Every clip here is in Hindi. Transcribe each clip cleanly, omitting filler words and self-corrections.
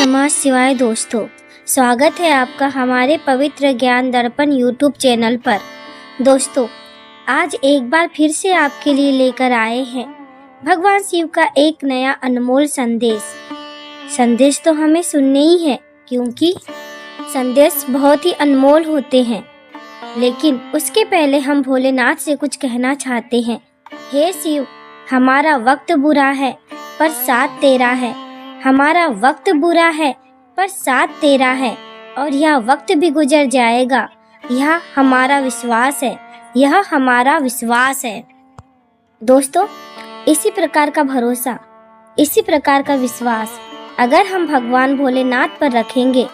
नमः शिवाय दोस्तों, स्वागत है आपका हमारे पवित्र ज्ञान दर्पण यूट्यूब चैनल पर। दोस्तों, आज एक बार फिर से आपके लिए लेकर आए हैं भगवान शिव का एक नया अनमोल संदेश तो हमें सुनने ही है, क्योंकि संदेश बहुत ही अनमोल होते हैं। लेकिन उसके पहले हम भोलेनाथ से कुछ कहना चाहते हैं। हे शिव, हमारा वक्त बुरा है पर साथ तेरा है। हमारा वक्त बुरा है पर साथ तेरा है, और यह वक्त भी गुजर जाएगा। यह हमारा विश्वास है, यह हमारा विश्वास है। दोस्तों, इसी प्रकार का भरोसा, इसी प्रकार का विश्वास अगर हम भगवान भोलेनाथ पर रखेंगे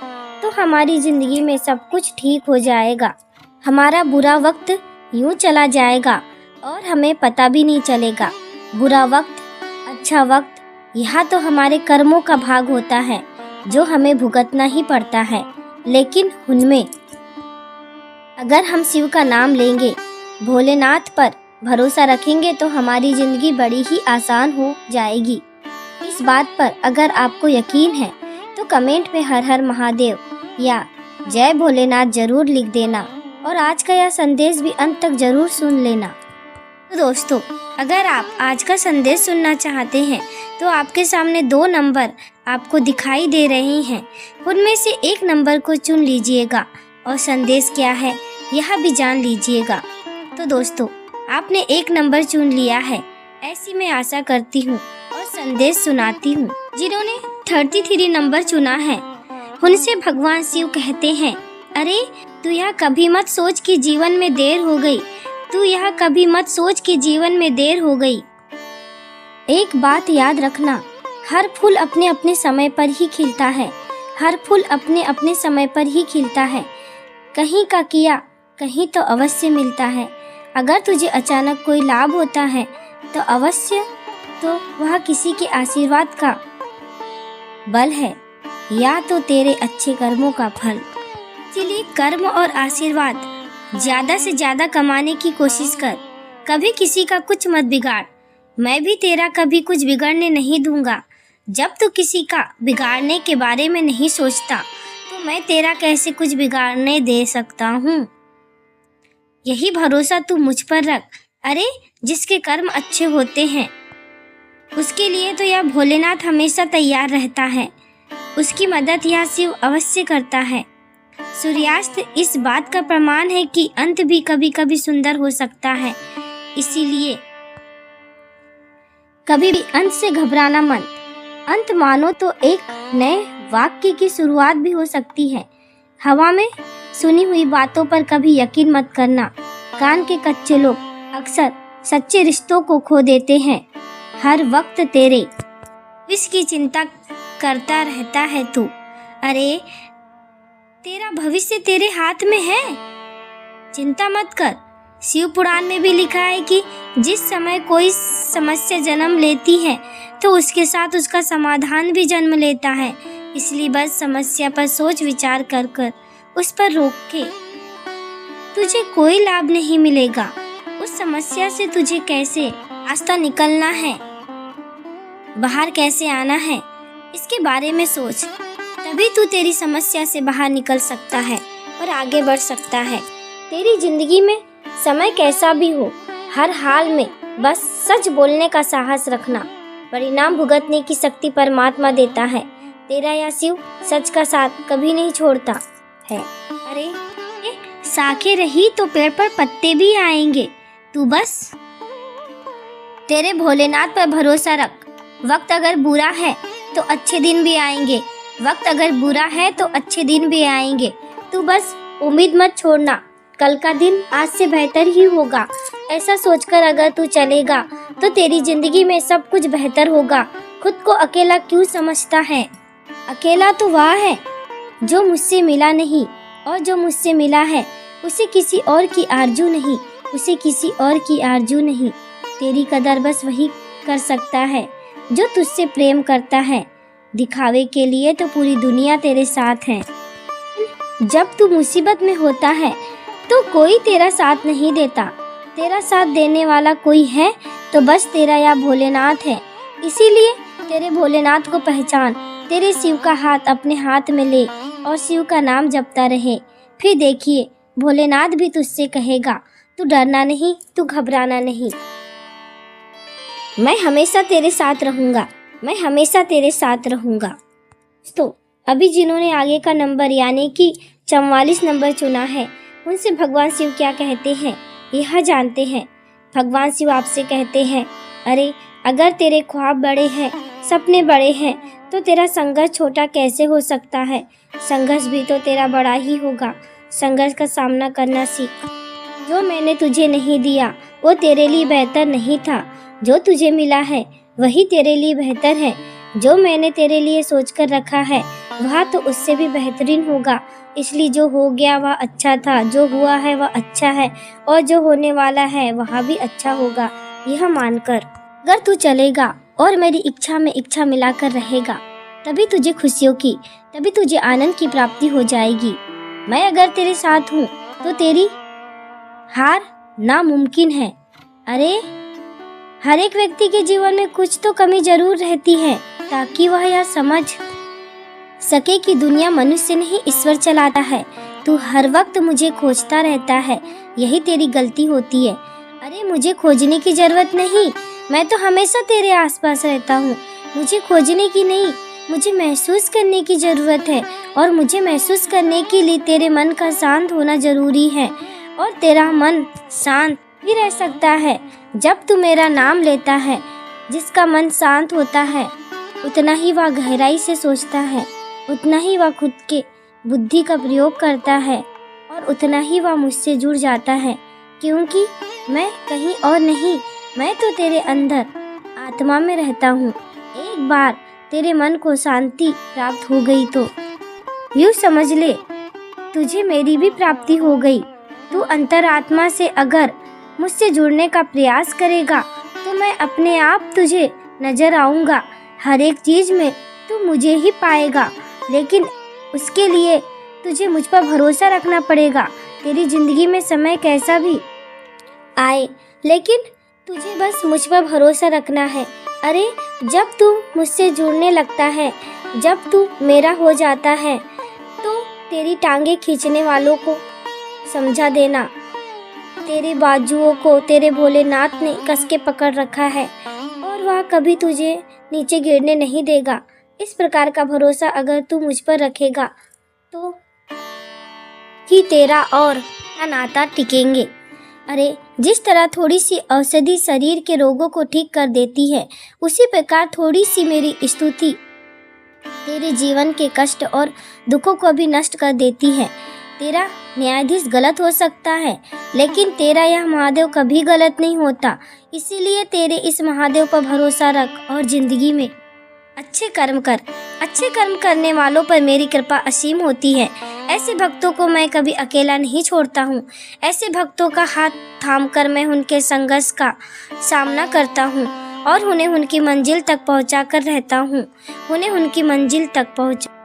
तो हमारी जिंदगी में सब कुछ ठीक हो जाएगा। हमारा बुरा वक्त यूं चला जाएगा और हमें पता भी नहीं चलेगा। बुरा वक्त, अच्छा वक्त, यह तो हमारे कर्मों का भाग होता है जो हमें भुगतना ही पड़ता है। लेकिन उनमें अगर हम शिव का नाम लेंगे, भोलेनाथ पर भरोसा रखेंगे तो हमारी जिंदगी बड़ी ही आसान हो जाएगी। इस बात पर अगर आपको यकीन है तो कमेंट में हर हर महादेव या जय भोलेनाथ जरूर लिख देना, और आज का यह संदेश भी अंत तक जरूर सुन लेना। तो दोस्तों, अगर आप आज का संदेश सुनना चाहते हैं तो आपके सामने 2 नंबर आपको दिखाई दे रहे हैं। उनमें से एक नंबर को चुन लीजिएगा और संदेश क्या है यह भी जान लीजिएगा। तो दोस्तों, आपने एक नंबर चुन लिया है, ऐसी मैं आशा करती हूँ और संदेश सुनाती हूँ। जिन्होंने 33 नंबर चुना है उनसे भगवान शिव कहते हैं, अरे तू यह कभी मत सोच कि जीवन में देर हो गई। तू यह कभी मत सोच कि जीवन में देर हो गई। एक बात याद रखना, हर फूल अपने अपने समय पर ही खिलता है। हर फूल अपने अपने समय पर ही खिलता है। कहीं का किया कहीं तो अवश्य मिलता है। अगर तुझे अचानक कोई लाभ होता है तो अवश्य तो वह किसी के आशीर्वाद का बल है या तो तेरे अच्छे कर्मों का फल। इसलिए कर्म और आशीर्वाद ज्यादा से ज्यादा कमाने की कोशिश कर। कभी किसी का कुछ मत बिगाड़, मैं भी तेरा कभी कुछ बिगड़ने नहीं दूंगा। जब तू किसी का बिगाड़ने के बारे में नहीं सोचता तो मैं तेरा कैसे कुछ बिगाड़ने दे सकता हूँ। यही भरोसा तू मुझ पर रख। अरे जिसके कर्म अच्छे होते हैं उसके लिए तो यह भोलेनाथ हमेशा तैयार रहता है। उसकी मदद यह शिव अवश्य करता है। सूर्यास्त इस बात का प्रमाण है कि अंत भी कभी कभी सुंदर हो सकता है। इसीलिए कभी भी अंत से घबराना मत। अंत मानो तो एक नए वाक्य की शुरुआत भी हो सकती है। हवा में सुनी हुई बातों पर कभी यकीन मत करना। कान के कच्चे लोग अक्सर सच्चे रिश्तों को खो देते हैं। हर वक्त तेरे इसकी चिंता करता रहता है तू। अरे तेरा भविष्य तेरे हाथ में है, चिंता मत कर। शिव पुराण में भी लिखा है कि जिस समय कोई समस्या जन्म लेती है तो उसके साथ उसका समाधान भी जन्म लेता है। इसलिए बस समस्या पर सोच विचार कर कर उस पर रोक के तुझे कोई लाभ नहीं मिलेगा। उस समस्या से तुझे कैसे रास्ता निकलना है, बाहर कैसे आना है, इसके बारे में सोच। तभी तू तेरी समस्या से बाहर निकल सकता है और आगे बढ़ सकता है। तेरी जिंदगी में समय कैसा भी हो, हर हाल में बस सच बोलने का साहस रखना। परिणाम भुगतने की शक्ति परमात्मा देता है। तेरा यह शिव सच का साथ कभी नहीं छोड़ता है। अरे शाखें रही तो पेड़ पर पत्ते भी आएंगे। तू बस तेरे भोलेनाथ पर भरोसा रख। वक्त अगर बुरा है तो अच्छे दिन भी आएंगे। वक्त अगर बुरा है तो अच्छे दिन भी आएंगे। तू बस उम्मीद मत छोड़ना, कल का दिन आज से बेहतर ही होगा। ऐसा सोचकर अगर तू चलेगा तो तेरी जिंदगी में सब कुछ बेहतर होगा। खुद को अकेला क्यों समझता है? अकेला तो वह है जो मुझसे मिला नहीं, और जो मुझसे मिला है उसे किसी और की आरजू नहीं, उसे किसी और की आरजू नहीं। तेरी कदर बस वही कर सकता है जो तुझसे प्रेम करता है। दिखावे के लिए तो पूरी दुनिया तेरे साथ है। जब तू मुसीबत में होता है तो कोई तेरा साथ नहीं देता। तेरा साथ देने वाला कोई है तो बस तेरा या भोलेनाथ है। इसीलिए तेरे भोलेनाथ को पहचान तेरे शिव का हाथ अपने हाथ में ले और शिव का नाम जपता रहे। फिर देखिए भोलेनाथ भी तुझसे कहेगा, तू डरना नहीं, तू घबराना नहीं, मैं हमेशा तेरे साथ रहूँगा, मैं हमेशा तेरे साथ रहूँगा। तो अभी जिन्होंने आगे का नंबर यानी कि 44 नंबर चुना है, उनसे भगवान शिव क्या कहते हैं यह जानते हैं। भगवान शिव आपसे कहते हैं, अरे अगर तेरे ख्वाब बड़े हैं, सपने बड़े हैं, तो तेरा संघर्ष छोटा कैसे हो सकता है। संघर्ष भी तो तेरा बड़ा ही होगा। संघर्ष का सामना करना सीख। जो मैंने तुझे नहीं दिया वो तेरे लिए बेहतर नहीं था। जो तुझे मिला है वही तेरे लिए बेहतर है। जो मैंने तेरे लिए सोच कर रखा है वह तो उससे भी बेहतरीन होगा। इसलिए जो हो गया वह अच्छा था, जो हुआ है वह अच्छा है, और जो होने वाला है वह भी अच्छा होगा। यह मानकर अगर तू चलेगा और मेरी इच्छा में इच्छा मिलाकर रहेगा, तभी तुझे खुशियों की, तभी तुझे आनंद की प्राप्ति हो जाएगी। मैं अगर तेरे साथ हूँ तो तेरी हार नामुमकिन है। अरे हर एक व्यक्ति के जीवन में कुछ तो कमी जरूर रहती है, ताकि वह यह समझ सके कि दुनिया मनुष्य नहीं ईश्वर चलाता है। तू हर वक्त मुझे खोजता रहता है, यही तेरी गलती होती है। अरे मुझे खोजने की जरूरत नहीं, मैं तो हमेशा तेरे आसपास रहता हूँ। मुझे खोजने की नहीं, मुझे महसूस करने की ज़रूरत है, और मुझे महसूस करने के लिए तेरे मन का शांत होना ज़रूरी है। और तेरा मन शांत भी रह सकता है जब तू मेरा नाम लेता है। जिसका मन शांत होता है उतना ही वह गहराई से सोचता है, उतना ही वह खुद के बुद्धि का प्रयोग करता है, और उतना ही वह मुझसे जुड़ जाता है। क्योंकि मैं कहीं और नहीं, मैं तो तेरे अंदर आत्मा में रहता हूँ। एक बार तेरे मन को शांति प्राप्त हो गई तो यूँ समझ ले तुझे मेरी भी प्राप्ति हो गई। तू अंतरात्मा से अगर मुझसे जुड़ने का प्रयास करेगा तो मैं अपने आप तुझे नजर आऊँगा। हर एक चीज़ में तू मुझे ही पाएगा, लेकिन उसके लिए तुझे मुझ पर भरोसा रखना पड़ेगा। तेरी जिंदगी में समय कैसा भी आए, लेकिन तुझे बस मुझ पर भरोसा रखना है। अरे जब तू मुझसे जुड़ने लगता है, जब तू मेरा हो जाता है, तो तेरी टांगे खींचने वालों को समझा देना, तेरे बाजुओं को तेरे भोलेनाथ ने कस के पकड़ रखा है, और वह कभी तुझे नीचे गिरने नहीं देगा। इस प्रकार का भरोसा अगर तू मुझ पर रखेगा तो ही तेरा और नाता टिकेंगे। अरे जिस तरह थोड़ी सी औषधि शरीर के रोगों को ठीक कर देती है, उसी प्रकार थोड़ी सी मेरी स्तुति तेरे जीवन के कष्ट और दुखों को भी नष्ट कर देती है। तेरा न्यायाधीश गलत हो सकता है, लेकिन तेरा यह महादेव कभी गलत नहीं होता। इसीलिए तेरे इस महादेव पर भरोसा रख और जिंदगी में अच्छे कर्म कर। अच्छे कर्म करने वालों पर मेरी कृपा असीम होती है। ऐसे भक्तों को मैं कभी अकेला नहीं छोड़ता हूँ। ऐसे भक्तों का हाथ थामकर मैं उनके संघर्ष का सामना करता हूँ और उन्हें उनकी मंजिल तक पहुँचा कर रहता हूँ। उन्हें उनकी मंजिल तक पहुँचा।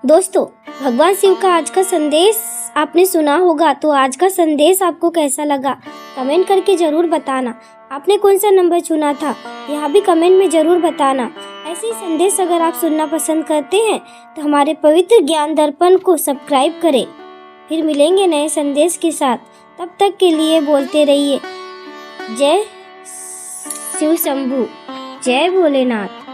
दोस्तों, भगवान शिव का आज का संदेश आपने सुना होगा, तो आज का संदेश आपको कैसा लगा कमेंट करके ज़रूर बताना। आपने कौन सा नंबर चुना था यह भी कमेंट में ज़रूर बताना। ऐसे ही संदेश अगर आप सुनना पसंद करते हैं तो हमारे पवित्र ज्ञान दर्पण को सब्सक्राइब करें। फिर मिलेंगे नए संदेश के साथ। तब तक के लिए बोलते रहिए जय शिव शंभू, जय भोलेनाथ।